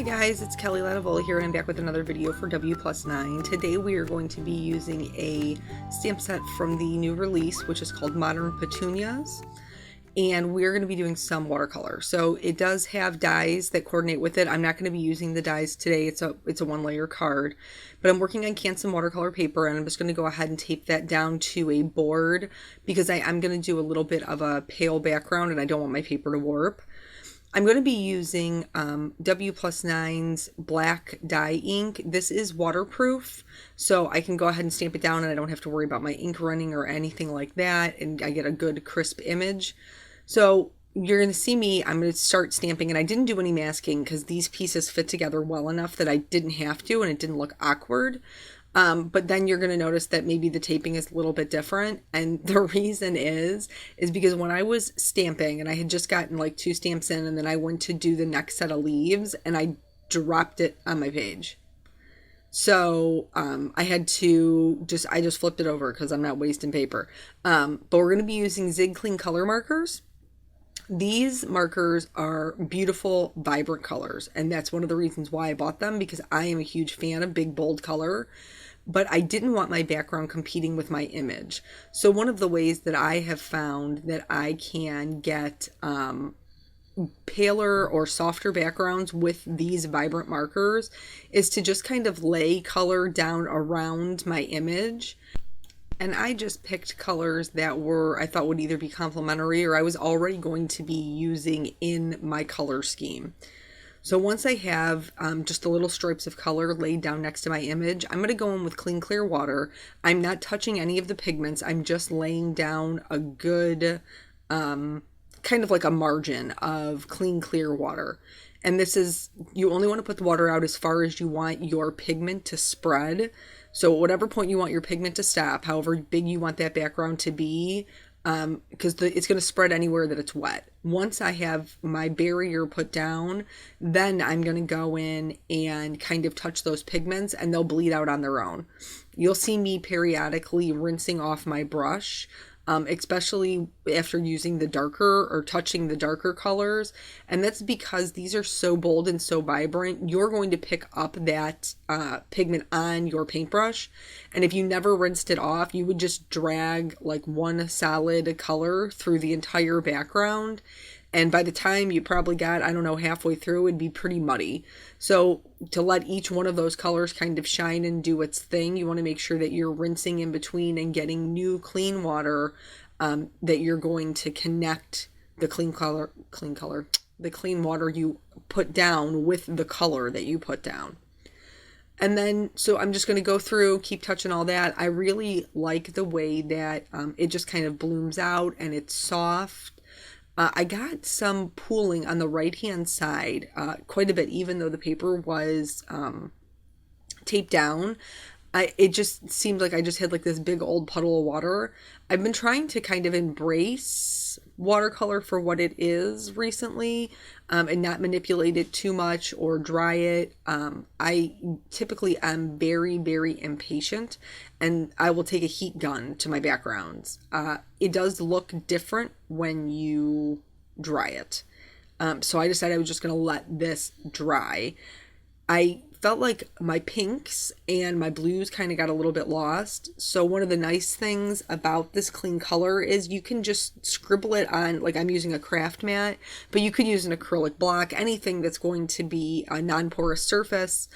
Guys, it's Kelly Lativola here, and I'm back with another video for W+9. Today we are going to be using a stamp set from the new release, which is called Modern Petunias, and we're going to be doing some watercolor. So it does have dies that coordinate with it. I'm not going to be using the dies today. It's a one-layer card, but I'm working on Canson watercolor paper, and I'm just going to go ahead and tape that down to a board because I'm going to do a little bit of a pale background, and I don't want my paper to warp. I'm going to be using W+9's black dye ink. This is waterproof, so I can go ahead and stamp it down and I don't have to worry about my ink running or anything like that, and I get a good crisp image. So you're going to see me, I'm going to start stamping, and I didn't do any masking because these pieces fit together well enough that I didn't have to and it didn't look awkward. But then you're going to notice that maybe the taping is a little bit different. And the reason is because when I was stamping and I had just gotten like 2 stamps in, and then I went to do the next set of leaves and I dropped it on my page. So I had to I just flipped it over because I'm not wasting paper. But we're going to be using Zig Clean color markers. These markers are beautiful, vibrant colors, and that's one of the reasons why I bought them, because I am a huge fan of big, bold color, but I didn't want my background competing with my image. So one of the ways that I have found that I can get paler or softer backgrounds with these vibrant markers is to just kind of lay color down around my image. And I just picked colors that I thought would either be complementary or I was already going to be using in my color scheme. So once I have just the little stripes of color laid down next to my image, I'm going to go in with clean, clear water. I'm not touching any of the pigments. I'm just laying down a good, kind of like a margin of clean, clear water. And this is, you only want to put the water out as far as you want your pigment to spread. So at whatever point you want your pigment to stop, however big you want that background to be, because it's going to spread anywhere that it's wet. Once I have my barrier put down, then I'm going to go in and kind of touch those pigments and they'll bleed out on their own. You'll see me periodically rinsing off my brush, especially after using the darker or touching the darker colors. And that's because these are so bold and so vibrant, you're going to pick up that pigment on your paintbrush. And if you never rinsed it off, you would just drag like one solid color through the entire background. And by the time you probably got, I don't know, halfway through, it'd be pretty muddy. So to let each one of those colors kind of shine and do its thing, you want to make sure that you're rinsing in between and getting new clean water, that you're going to connect the clean water you put down with the color that you put down. And then, so I'm just going to go through, keep touching all that. I really like the way that it just kind of blooms out and it's soft. I got some pooling on the right-hand side, quite a bit, even though the paper was taped down. It just seemed like I just had like this big old puddle of water. I've been trying to kind of embrace watercolor for what it is recently, and not manipulate it too much or dry it. I typically am very, very impatient, and I will take a heat gun to my backgrounds. It does look different when you dry it. So I decided I was just going to let this dry. I felt like my pinks and my blues kind of got a little bit lost. So one of the nice things about this clean color is you can just scribble it on, like I'm using a craft mat, but you could use an acrylic block, anything that's going to be a non-porous surface,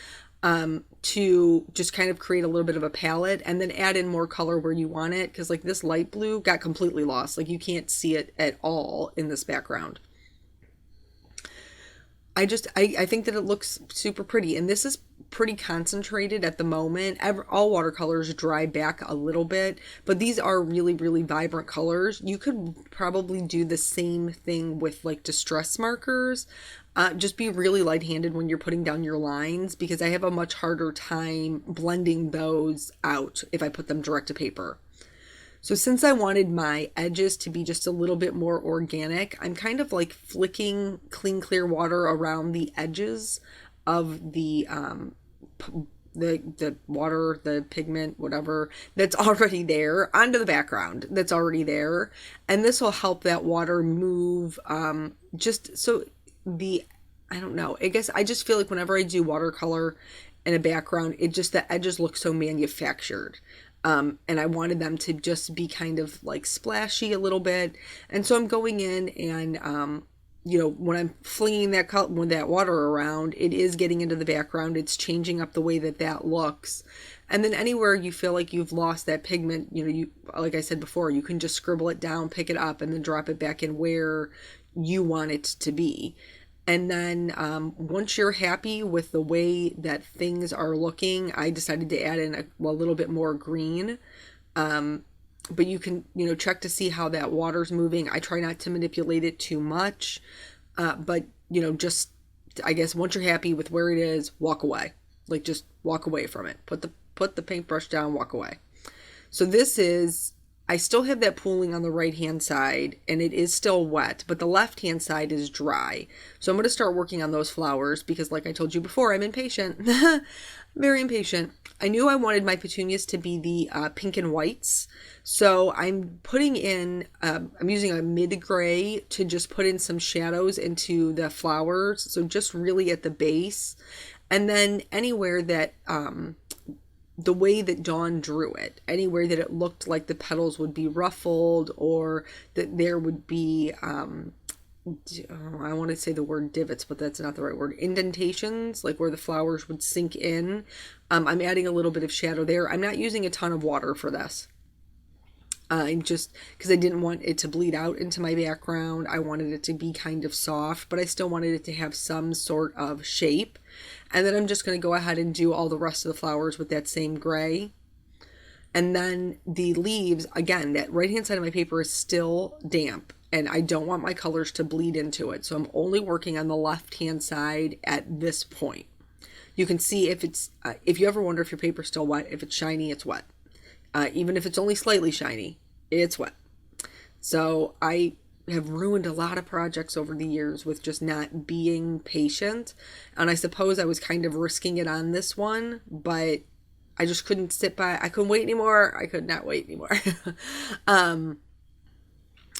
to just kind of create a little bit of a palette and then add in more color where you want it. Because like this light blue got completely lost. Like you can't see it at all in this background. I think that it looks super pretty, and this is pretty concentrated at the moment. All watercolors dry back a little bit, but these are really, really vibrant colors. You could probably do the same thing with like distress markers. Just be really light-handed when you're putting down your lines, because I have a much harder time blending those out if I put them direct to paper. So since I wanted my edges to be just a little bit more organic, I'm kind of like flicking clean, clear water around the edges of the water, the pigment, whatever, that's already there onto the background that's already there. And this will help that water move, just so the I don't know. I guess I just feel like whenever I do watercolor in a background, it just, the edges look so manufactured. And I wanted them to just be kind of like splashy a little bit. And so I'm going in and, when I'm flinging that water around, it is getting into the background. It's changing up the way that looks. And then anywhere you feel like you've lost that pigment, like I said before, you can just scribble it down, pick it up, and then drop it back in where you want it to be. And then once you're happy with the way that things are looking, I decided to add in a little bit more green. But you can, check to see how that water's moving. I try not to manipulate it too much. But, just, I guess once you're happy with where it is, walk away. Like, just walk away from it. Put the paintbrush down, walk away. So I still have that pooling on the right hand side, and it is still wet, but the left hand side is dry. So I'm going to start working on those flowers because, like I told you before, I'm impatient. Very impatient. I knew I wanted my petunias to be the pink and whites. So I'm putting in, I'm using a mid-gray to just put in some shadows into the flowers. So just really at the base. And then anywhere that, the way that Dawn drew it, anywhere that it looked like the petals would be ruffled or that there would be, I want to say the word divots, but that's not the right word, indentations, like where the flowers would sink in. I'm adding a little bit of shadow there. I'm not using a ton of water for this. Just because I didn't want it to bleed out into my background. I wanted it to be kind of soft, but I still wanted it to have some sort of shape. And then I'm just going to go ahead and do all the rest of the flowers with that same gray. And then the leaves, again, that right hand side of my paper is still damp and I don't want my colors to bleed into it. So I'm only working on the left hand side at this point. You can see if it's, if you ever wonder if your paper's still wet, if it's shiny, it's wet. Even if it's only slightly shiny, it's wet. So I have ruined a lot of projects over the years with just not being patient. And I suppose I was kind of risking it on this one, but I just couldn't sit by. I couldn't wait anymore. I could not wait anymore.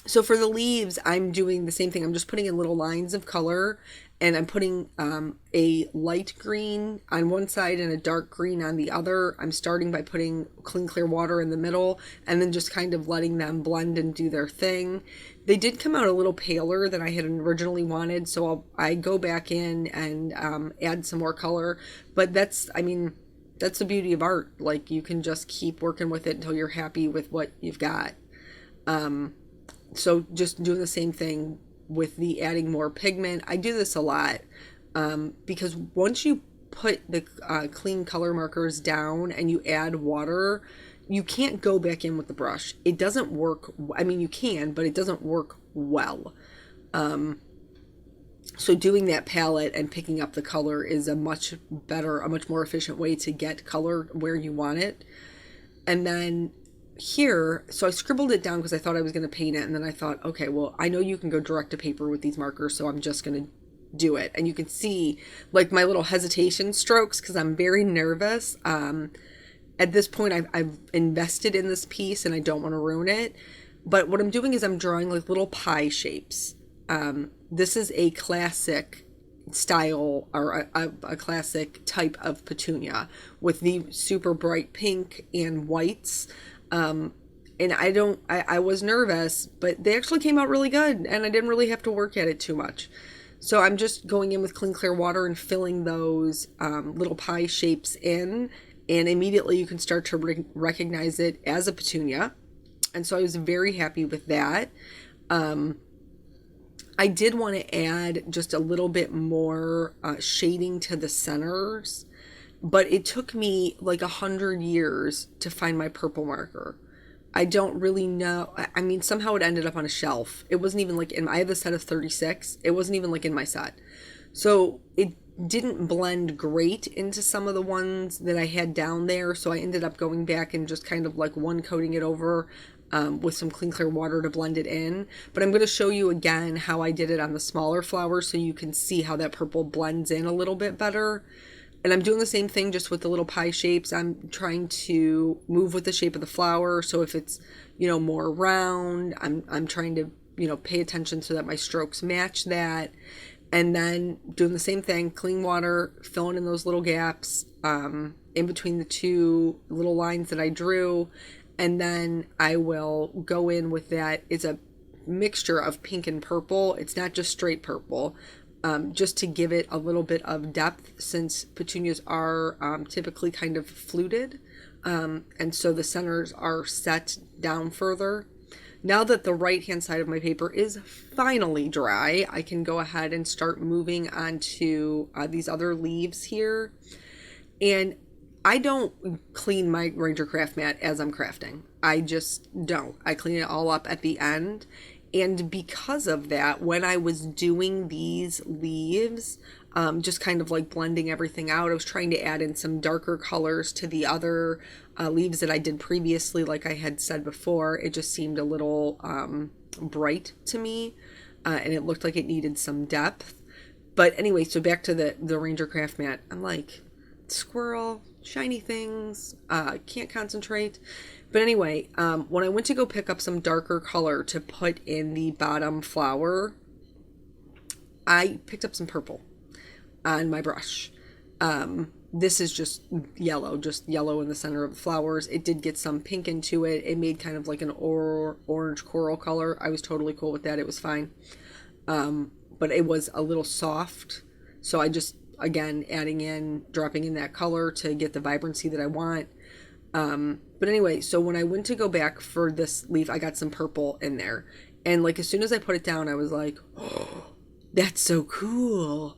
So for the leaves, I'm doing the same thing. I'm just putting in little lines of color and I'm putting a light green on one side and a dark green on the other. I'm starting by putting clean, clear water in the middle and then just kind of letting them blend and do their thing. They did come out a little paler than I had originally wanted, so I go back in and add some more color. But that's the beauty of art. Like, you can just keep working with it until you're happy with what you've got. So just doing the same thing with the adding more pigment. I do this a lot because once you put the clean color markers down and you add water, you can't go back in with the brush. It doesn't work. I mean, you can, but it doesn't work well. So doing that palette and picking up the color is a much more efficient way to get color where you want it. And then here, so I scribbled it down because I thought I was going to paint it, and then I thought, okay, well, I know you can go direct to paper with these markers, so I'm just going to do it. And you can see like my little hesitation strokes because I'm very nervous. At this point, I've invested in this piece and I don't want to ruin it. But what I'm doing is I'm drawing like little pie shapes. This is a classic style or a classic type of petunia with the super bright pink and whites. And I was nervous, but they actually came out really good and I didn't really have to work at it too much. So I'm just going in with clean, clear water and filling those little pie shapes in, and immediately you can start to recognize it as a petunia. And so I was very happy with that. I did want to add just a little bit more shading to the centers, but it took me like 100 years to find my purple marker. I don't really know. I mean, somehow it ended up on a shelf. It wasn't even like I have a set of 36. It wasn't even like in my set. So it didn't blend great into some of the ones that I had down there. So I ended up going back and just kind of like one coating it over with some clean, clear water to blend it in. But I'm going to show you again how I did it on the smaller flowers so you can see how that purple blends in a little bit better. And I'm doing the same thing just with the little pie shapes. I'm trying to move with the shape of the flower. So if it's, more round, I'm trying to, pay attention so that my strokes match that. And then doing the same thing, clean water, filling in those little gaps in between the two little lines that I drew. And then I will go in with that. It's a mixture of pink and purple. It's not just straight purple, just to give it a little bit of depth, since petunias are typically kind of fluted. And so the centers are set down further. Now that the right hand side of my paper is finally dry, I can go ahead and start moving on to these other leaves here. And I don't clean my Ranger craft mat as I'm crafting. I just don't. I clean it all up at the end. And because of that, when I was doing these leaves, just kind of like blending everything out, I was trying to add in some darker colors to the other leaves that I did previously. Like I had said before, it just seemed a little bright to me, and it looked like it needed some depth. But anyway, so back to the Ranger craft mat. I'm like, squirrel, shiny things, can't concentrate. But anyway, when I went to go pick up some darker color to put in the bottom flower, I picked up some purple on my brush. This is just yellow in the center of the flowers. It did get some pink into it. It made kind of like an orange coral color. I was totally cool with that. It was fine. But it was a little soft. So I just, again, dropping in that color to get the vibrancy that I want. But anyway, so when I went to go back for this leaf, I got some purple in there. And like, as soon as I put it down, I was like, oh, that's so cool.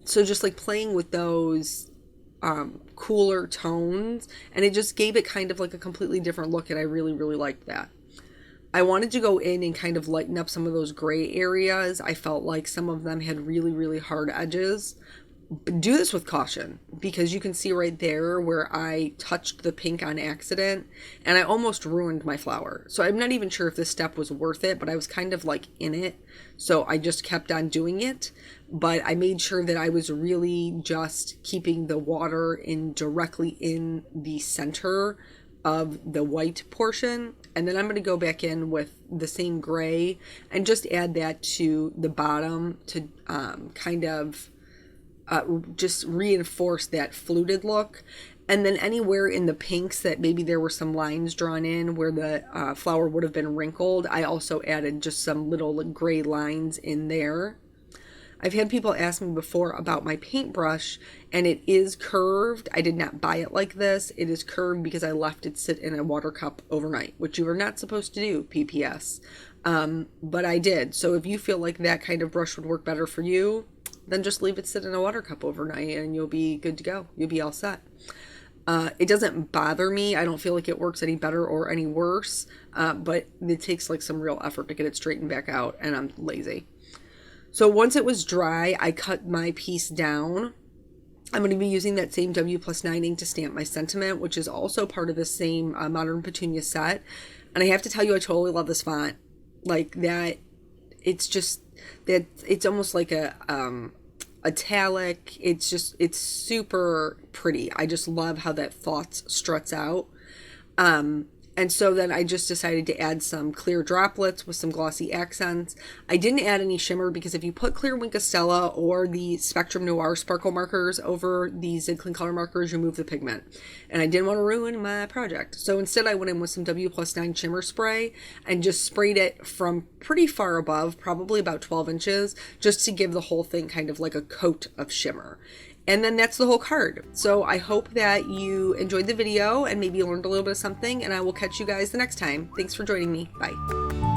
So just like playing with those cooler tones, and it just gave it kind of like a completely different look, and I really, really liked that. I wanted to go in and kind of lighten up some of those gray areas. I felt like some of them had really, really hard edges. But do this with caution, because you can see right there where I touched the pink on accident, and I almost ruined my flower. So I'm not even sure if this step was worth it, but I was kind of like in it. So I just kept on doing it. But I made sure that I was really just keeping the water directly in the center of the white portion. And then I'm going to go back in with the same gray and just add that to the bottom to kind of just reinforce that fluted look. And then anywhere in the pinks that maybe there were some lines drawn in where the flower would have been wrinkled, I also added just some little gray lines in there. I've had people ask me before about my paintbrush, and it is curved. I did not buy it like this. It is curved because I left it sit in a water cup overnight, which you are not supposed to do, PPS. But I did. So if you feel like that kind of brush would work better for you, then just leave it sit in a water cup overnight and you'll be good to go. You'll be all set. It doesn't bother me. I don't feel like it works any better or any worse, but it takes like some real effort to get it straightened back out, and I'm lazy. So once it was dry, I cut my piece down. I'm going to be using that same W+9 ink to stamp my sentiment, which is also part of the same Modern Petunias set. And I have to tell you, I totally love this font. Like that, it's just that it's almost like a italic. It's super pretty. I just love how that thoughts struts out. And so then I just decided to add some clear droplets with some glossy accents. I didn't add any shimmer because if you put clear Wink of Stella or the Spectrum Noir sparkle markers over the Zig Clean color markers, you remove the pigment. And I didn't want to ruin my project. So instead I went in with some W+9 shimmer spray and just sprayed it from pretty far above, probably about 12 inches, just to give the whole thing kind of like a coat of shimmer. And then that's the whole card. So I hope that you enjoyed the video and maybe learned a little bit of something, and I will catch you guys the next time. Thanks for joining me. Bye.